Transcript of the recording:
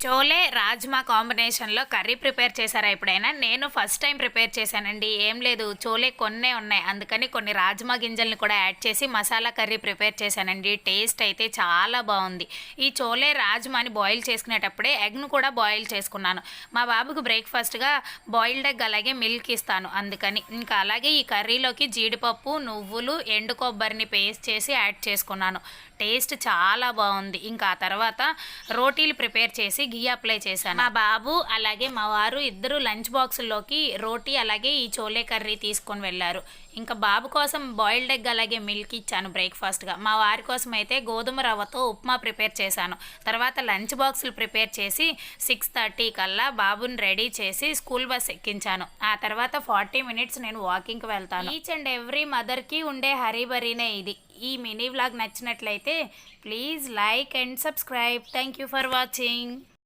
చోలే రాజ్మా కాంబినేషన్‌లో curry prepare చేశారా ఎప్పుడైనా? నేను ఫస్ట్ టైమ్ ప్రిపేర్ చేశానండి. ఏం లేదు చోలే కొన్నే ఉన్నాయి. అందుకని కొన్ని రాజ్మా గింజల్ని కూడా యాడ్ చేసి మసాలా కర్రీ ప్రిపేర్ చేశానండి. టేస్ట్ అయితే చాలా బావుంది. ఈ చోలే రాజ్మాని బాయిల్ చేసుకునేటప్పుడే ఎగ్‌ను కూడా బాయిల్ చేసుకున్నాను. మా బాబుకు బ్రేక్‌ఫాస్ట్‌గా బాయిల్డ్ ఎగ్ అలాగే మిల్క్ ఇస్తాను అందుకని. ఇంకా అలాగే ఈ కర్రీలోకి జీడిపప్పు, నువ్వులు, ఎండు కొబ్బరిని పేస్ట్ చేసి యాడ్ చేసుకున్నాను. టేస్ట్ చాలా బావుంది. ఇంకా ఆ తర్వాత రోటీలు ప్రిపేర్ చేసి ఘీ అప్లై చేశాను. మా బాబు అలాగే మా వారు ఇద్దరు లంచ్ బాక్సుల్లోకి రోటీ అలాగే ఈ చోలే కర్రీ తీసుకొని వెళ్ళారు. ఇంకా బాబు కోసం బాయిల్డ్ ఎగ్ అలాగే మిల్క్ ఇచ్చాను బ్రేక్ఫాస్ట్గా. మా వారి కోసం అయితే గోధుమ రవ్వతో ఉప్మా ప్రిపేర్ చేశాను. తర్వాత లంచ్ బాక్సులు ప్రిపేర్ చేసి 6:30 కల్లా బాబుని రెడీ చేసి స్కూల్ బస్ ఎక్కించాను. ఆ తర్వాత 40 మినిట్స్ నేను వాకింగ్కి వెళ్తాను. ఈచ్ అండ్ ఎవ్రీ మదర్కి ఉండే హరీబరీనే ఇది. ఈ మినీ వ్లాగ్ నచ్చినట్లయితే please like and subscribe. Thank you for watching.